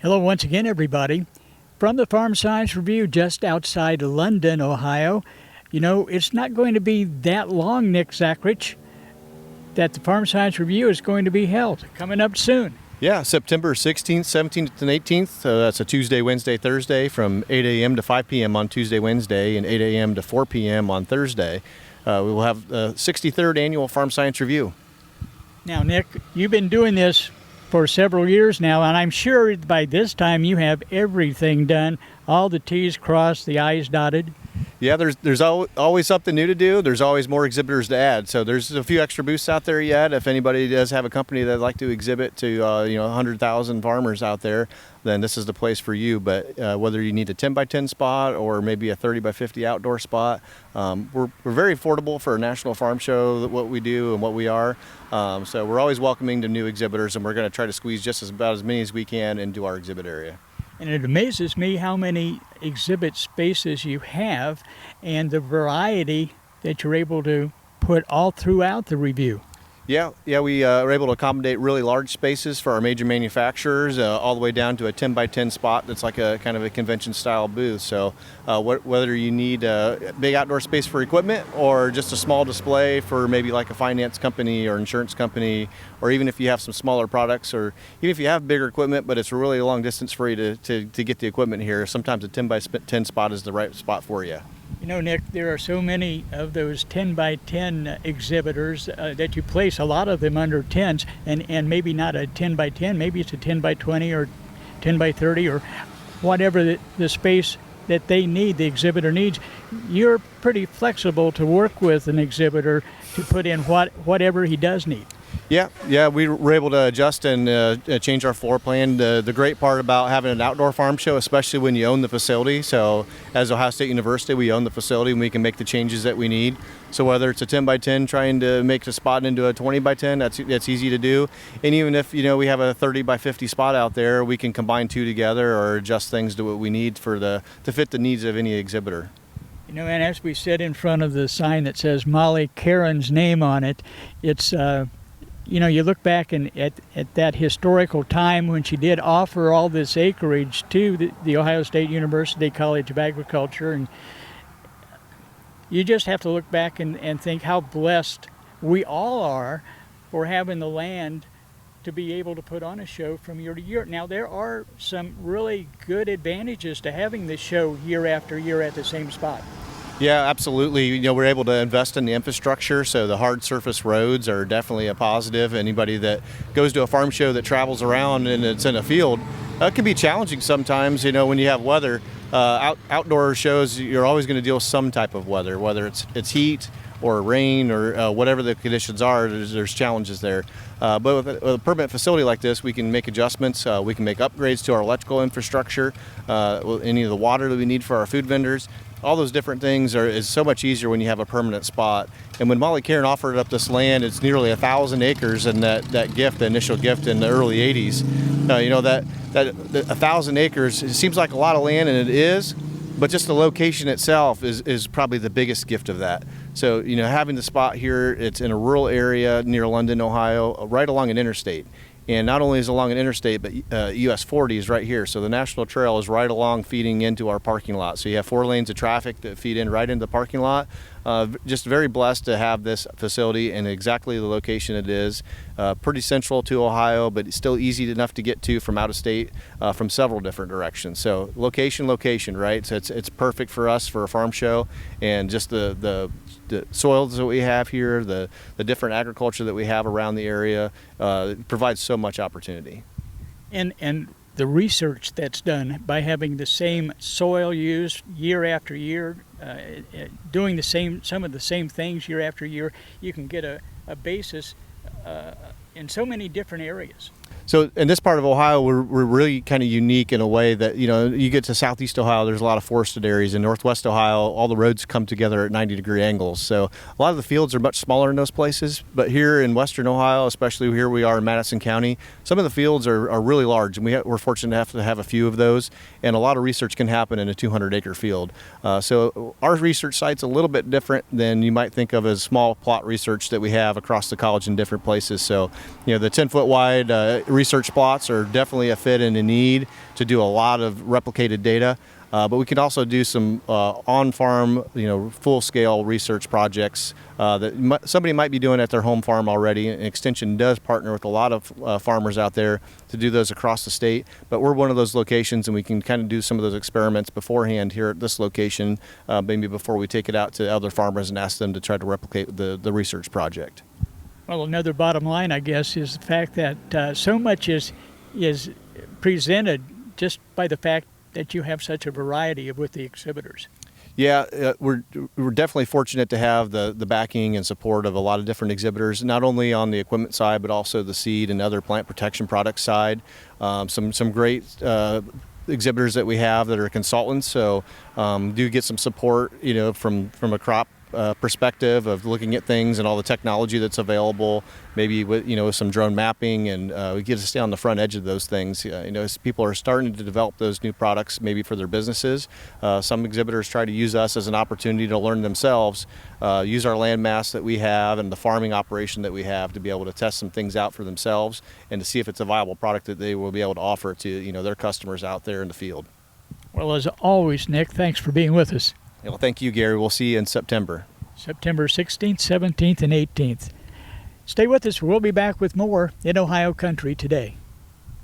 Hello once again, everybody. From the Farm Science Review just outside London, Ohio. You know, it's not going to be that long, Nick Zachrich, that the Farm Science Review is going to be held. Coming up soon. Yeah, September 16th, 17th, and 18th. That's a Tuesday, Wednesday, Thursday from 8 a.m. to 5 p.m. on Tuesday, Wednesday, and 8 a.m. to 4 p.m. on Thursday. We will have the 63rd Annual Farm Science Review. Now, Nick, you've been doing this for several years now, and I'm sure by this time you have everything done, all the T's crossed, the I's dotted. Yeah, there's always something new to do. There's always more exhibitors to add. So there's a few extra booths out there yet. If anybody does have a company that'd like to exhibit to 100,000 farmers out there, then this is the place for you. But whether you need a 10 by 10 spot or maybe a 30 by 50 outdoor spot, we're very affordable for a national farm show, what we do and what we are. So we're always welcoming to new exhibitors, and we're going to try to squeeze just about as many as we can into our exhibit area. And it amazes me how many exhibit spaces you have and the variety that you're able to put all throughout the review. Yeah, we are able to accommodate really large spaces for our major manufacturers, all the way down to a 10 by 10 spot that's like a kind of a convention style booth. So whether you need a big outdoor space for equipment or just a small display for maybe like a finance company or insurance company, or even if you have some smaller products, or even if you have bigger equipment but it's a really long distance for you to get the equipment here, sometimes a 10 by 10 spot is the right spot for you. You know, Nick, there are so many of those 10 by 10 exhibitors that you place a lot of them under 10s, and maybe not a 10 by 10, maybe it's a 10 by 20 or 10 by 30 or whatever the space that they need, the exhibitor needs. You're pretty flexible to work with an exhibitor to put in whatever he does need. Yeah, we were able to adjust and change our floor plan. The great part about having an outdoor farm show, especially when you own the facility, so as Ohio State University, we own the facility and we can make the changes that we need. So whether it's a 10 by 10 trying to make a spot into a 20 by 10, that's easy to do. And even if we have a 30 by 50 spot out there, we can combine two together or adjust things to what we need to fit the needs of any exhibitor. You know, and as we sit in front of the sign that says Molly Caron's name on it, it's you look back at that historical time when she did offer all this acreage to the Ohio State University College of Agriculture, and you just have to look back and think how blessed we all are for having the land to be able to put on a show from year to year. Now, there are some really good advantages to having this show year after year at the same spot. Yeah, absolutely. We're able to invest in the infrastructure, so the hard surface roads are definitely a positive. Anybody that goes to a farm show that travels around and it's in a field, it can be challenging sometimes, when you have weather. Outdoor shows, you're always going to deal with some type of weather, whether it's heat or rain or whatever the conditions are, there's challenges there. But with a permanent facility like this, we can make adjustments. We can make upgrades to our electrical infrastructure, any of the water that we need for our food vendors. All those different things is so much easier when you have a permanent spot. And when Molly Caron offered up this land, it's nearly 1,000 acres, and that gift, the initial gift in the early 80s, that 1,000 acres, it seems like a lot of land, and it is, but just the location itself is probably the biggest gift of that. So, having the spot here, it's in a rural area near London, Ohio, right along an interstate. And not only is it along an interstate, but US 40 is right here. So the National Trail is right along feeding into our parking lot. So you have 4 lanes of traffic that feed in right into the parking lot. Just very blessed to have this facility in exactly the location it is. Pretty central to Ohio, but it's still easy enough to get to from out of state from several different directions. So location, right? So it's perfect for us for a farm show, and just the soils that we have here, the different agriculture that we have around the area provides so much opportunity. And the research that's done by having the same soil used year after year, doing some of the same things year after year, you can get a basis in so many different areas. So in this part of Ohio, we're really kind of unique in a way that, you get to southeast Ohio, there's a lot of forested areas. In northwest Ohio, all the roads come together at 90-degree angles. So a lot of the fields are much smaller in those places. But here in western Ohio, especially here we are in Madison County, some of the fields are really large. And we're fortunate to have a few of those. And a lot of research can happen in a 200-acre field. So our research site's a little bit different than you might think of as small plot research that we have across the college in different places. So, the 10-foot wide research plots are definitely a fit and a need to do a lot of replicated data. But we can also do some on-farm, full-scale research projects that somebody might be doing at their home farm already. And Extension does partner with a lot of farmers out there to do those across the state. But we're one of those locations, and we can kind of do some of those experiments beforehand here at this location, maybe before we take it out to other farmers and ask them to try to replicate the research project. Well, another bottom line, I guess, is the fact that so much is presented just by the fact that you have such a variety with the exhibitors. Yeah, we're definitely fortunate to have the backing and support of a lot of different exhibitors, not only on the equipment side, but also the seed and other plant protection products side. Some great exhibitors that we have that are consultants, so do get some support, from a crop perspective of looking at things and all the technology that's available, maybe with some drone mapping, and we get to stay on the front edge of those things. As people are starting to develop those new products maybe for their businesses, some exhibitors try to use us as an opportunity to learn themselves, use our land mass that we have and the farming operation that we have to be able to test some things out for themselves and to see if it's a viable product that they will be able to offer to their customers out there in the field. Well, as always, Nick, thanks for being with us. Well, thank you, Gary. We'll see you in September. September 16th, 17th, and 18th. Stay with us. We'll be back with more in Ohio Country today.